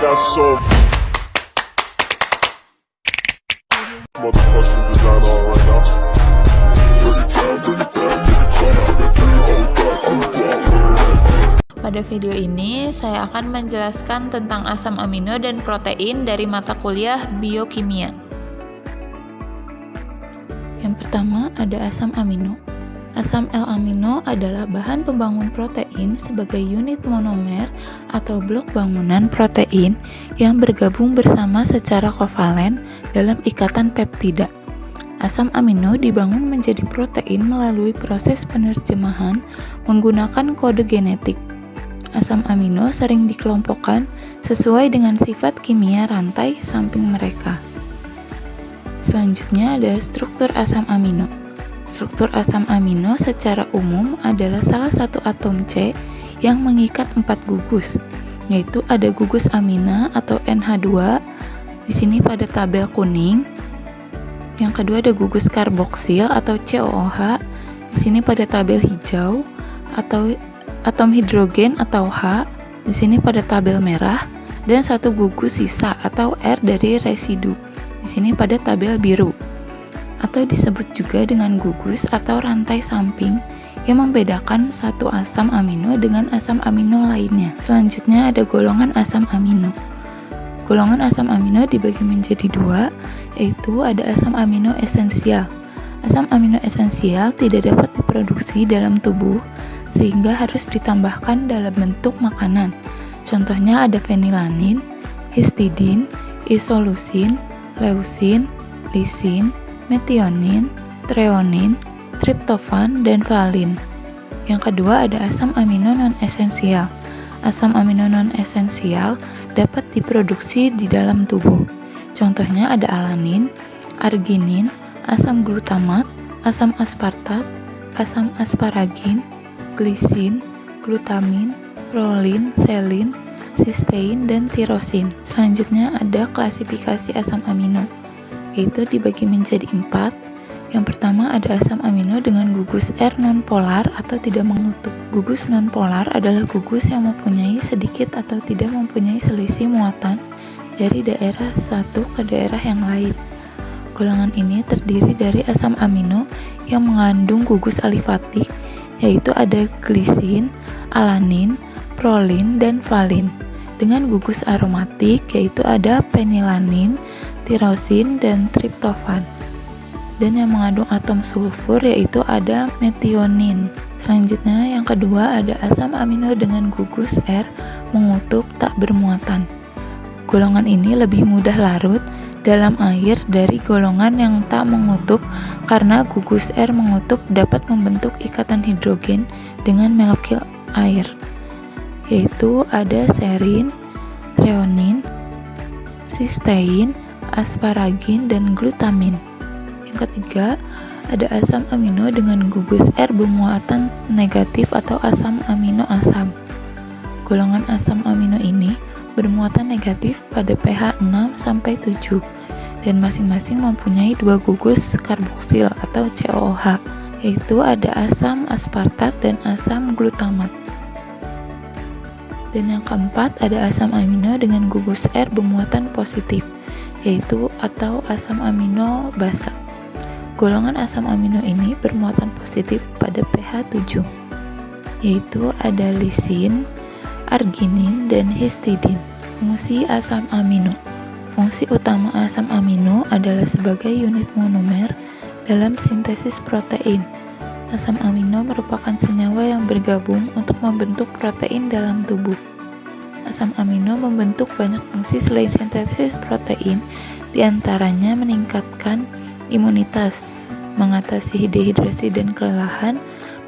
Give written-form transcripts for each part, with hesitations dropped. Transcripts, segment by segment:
got so motherfucking design on right now. Bring it down, bring it down, bring it down. I got three old thoughts to Pada video ini, saya akan menjelaskan tentang asam amino dan protein dari mata kuliah biokimia. Yang pertama ada asam amino. Asam L-amino adalah bahan pembangun protein sebagai unit monomer atau blok bangunan protein yang bergabung bersama secara kovalen dalam ikatan peptida. Asam amino dibangun menjadi protein melalui proses penerjemahan menggunakan kode genetik. Asam amino sering dikelompokkan sesuai dengan sifat kimia rantai samping mereka. Selanjutnya ada struktur asam amino. Struktur asam amino secara umum adalah salah satu atom C yang mengikat 4 gugus, yaitu ada gugus amina atau NH2 di sini pada tabel kuning. Yang kedua ada gugus karboksil atau COOH di sini pada tabel hijau, atau atom hidrogen atau H di sini pada tabel merah, dan satu gugus sisa atau R dari residu di sini pada tabel biru, atau disebut juga dengan gugus atau rantai samping yang membedakan satu asam amino dengan asam amino lainnya. Selanjutnya ada golongan asam amino. Golongan asam amino dibagi menjadi dua, yaitu ada asam amino esensial. Asam amino esensial tidak dapat diproduksi dalam tubuh sehingga harus ditambahkan dalam bentuk makanan. Contohnya ada fenilanin, histidin, isoleusin, leusin, lisin, metionin, treonin, triptofan, dan valin. Yang kedua ada asam amino non-esensial. Asam amino non-esensial dapat diproduksi di dalam tubuh. Contohnya ada alanin, arginin, asam glutamat, asam aspartat, asam asparagin, glisin, glutamin, prolin, selin, sistein, dan tirosin. Selanjutnya ada klasifikasi asam amino, yaitu dibagi menjadi 4. Yang pertama ada asam amino dengan gugus R nonpolar atau tidak mengutup. Gugus nonpolar adalah gugus yang mempunyai sedikit atau tidak mempunyai selisih muatan dari daerah satu ke daerah yang lain. Golongan ini terdiri dari asam amino yang mengandung gugus alifatik, yaitu ada glisin, alanin, prolin, dan valin. Dengan gugus aromatik, yaitu ada fenilanin, tirosin, dan triptofan. Dan yang mengandung atom sulfur yaitu ada metionin. Selanjutnya yang kedua ada asam amino dengan gugus R mengutup tak bermuatan. Golongan ini lebih mudah larut dalam air dari golongan yang tak mengutup karena gugus R mengutup dapat membentuk ikatan hidrogen dengan molekul air, yaitu ada serin, treonin, sistein, asparagin, dan glutamin. Yang ketiga, ada asam amino dengan gugus R bermuatan negatif atau asam amino asam. Golongan asam amino ini bermuatan negatif pada pH 6 sampai 7 dan masing-masing mempunyai 2 gugus karboksil atau COOH, yaitu ada asam aspartat dan asam glutamat. Dan yang keempat ada asam amino dengan gugus R bermuatan positif, yaitu atau asam amino basa. Golongan asam amino ini bermuatan positif pada pH 7, yaitu ada lisin, arginin, dan histidin. Fungsi asam amino. Fungsi utama asam amino adalah sebagai unit monomer dalam sintesis protein. Asam amino merupakan senyawa yang bergabung untuk membentuk protein dalam tubuh. Asam amino membentuk banyak fungsi selain sintesis protein, diantaranya meningkatkan imunitas, mengatasi dehidrasi dan kelelahan,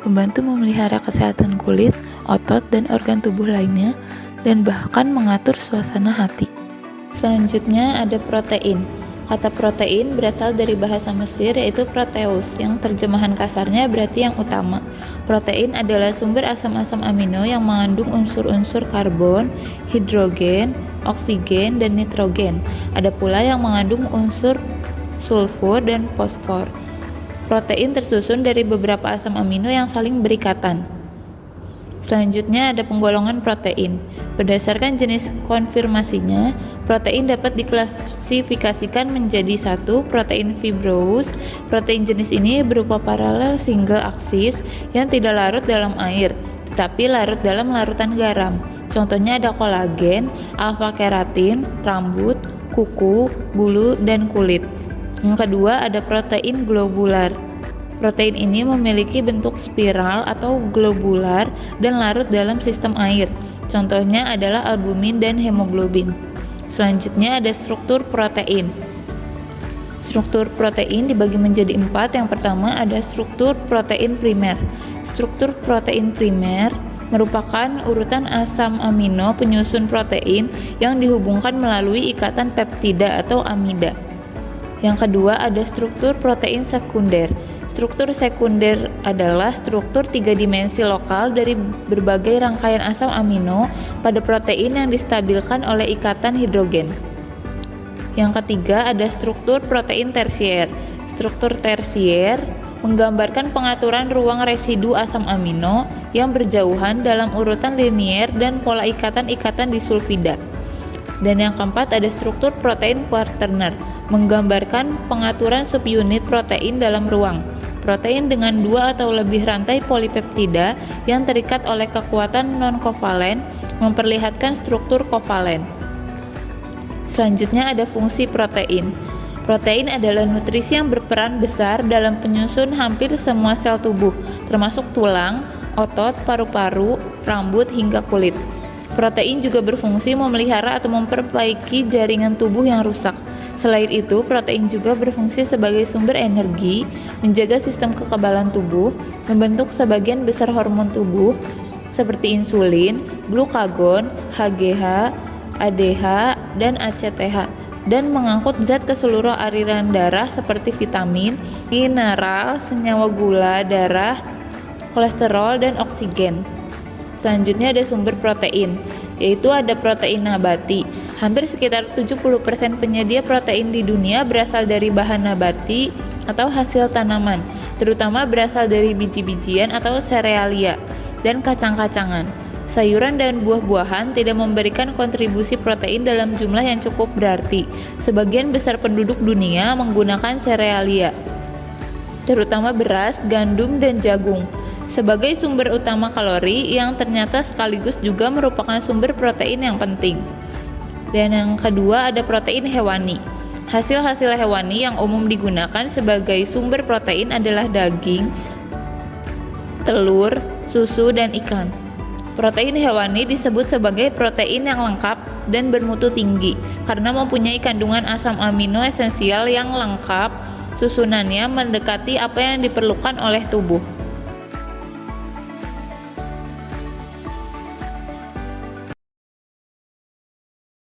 membantu memelihara kesehatan kulit, otot, dan organ tubuh lainnya, dan bahkan mengatur suasana hati. Selanjutnya ada protein. Kata protein berasal dari bahasa Mesir yaitu proteus, yang terjemahan kasarnya berarti yang utama. Protein adalah sumber asam-asam amino yang mengandung unsur-unsur karbon, hidrogen, oksigen, dan nitrogen. Ada pula yang mengandung unsur sulfur, dan fosfor. Protein tersusun dari beberapa asam amino yang saling berikatan. Selanjutnya ada penggolongan protein. Berdasarkan jenis konfirmasinya, protein dapat diklasifikasikan menjadi 1. Protein fibrous. Protein jenis ini berupa paralel single aksis yang tidak larut dalam air, tetapi larut dalam larutan garam. Contohnya ada kolagen, alfa keratin, rambut, kuku, bulu, dan kulit. Yang kedua ada protein globular. Protein ini memiliki bentuk spiral atau globular dan larut dalam sistem air. Contohnya adalah albumin dan hemoglobin. Selanjutnya ada struktur protein. Struktur protein dibagi menjadi 4. Yang pertama ada struktur protein primer. Struktur protein primer merupakan urutan asam amino penyusun protein yang dihubungkan melalui ikatan peptida atau amida. Yang kedua ada struktur protein sekunder. Struktur sekunder adalah struktur 3 dimensi lokal dari berbagai rangkaian asam amino pada protein yang distabilkan oleh ikatan hidrogen. Yang ketiga ada struktur protein tersier. Struktur tersier menggambarkan pengaturan ruang residu asam amino yang berjauhan dalam urutan linier dan pola ikatan-ikatan disulfida. Dan yang keempat ada struktur protein quaterner, menggambarkan pengaturan subunit protein dalam ruang. Protein dengan 2 atau lebih rantai polipeptida yang terikat oleh kekuatan non-kovalen memperlihatkan struktur kovalen. Selanjutnya ada fungsi protein. Protein adalah nutrisi yang berperan besar dalam penyusun hampir semua sel tubuh, termasuk tulang, otot, paru-paru, rambut, hingga kulit. Protein juga berfungsi memelihara atau memperbaiki jaringan tubuh yang rusak. Selain itu, protein juga berfungsi sebagai sumber energi, menjaga sistem kekebalan tubuh, membentuk sebagian besar hormon tubuh seperti insulin, glukagon, HGH, ADH, dan ACTH, dan mengangkut zat ke seluruh aliran darah seperti vitamin, mineral, senyawa gula darah, kolesterol, dan oksigen. Selanjutnya ada sumber protein, yaitu ada protein nabati. Hampir sekitar 70% penyedia protein di dunia berasal dari bahan nabati atau hasil tanaman, terutama berasal dari biji-bijian atau serealia dan kacang-kacangan. Sayuran dan buah-buahan tidak memberikan kontribusi protein dalam jumlah yang cukup berarti. Sebagian besar penduduk dunia menggunakan serealia, terutama beras, gandum, dan jagung, sebagai sumber utama kalori yang ternyata sekaligus juga merupakan sumber protein yang penting. Dan yang kedua ada protein hewani. Hasil-hasil hewani yang umum digunakan sebagai sumber protein adalah daging, telur, susu, dan ikan. Protein hewani disebut sebagai protein yang lengkap dan bermutu tinggi karena mempunyai kandungan asam amino esensial yang lengkap, susunannya mendekati apa yang diperlukan oleh tubuh.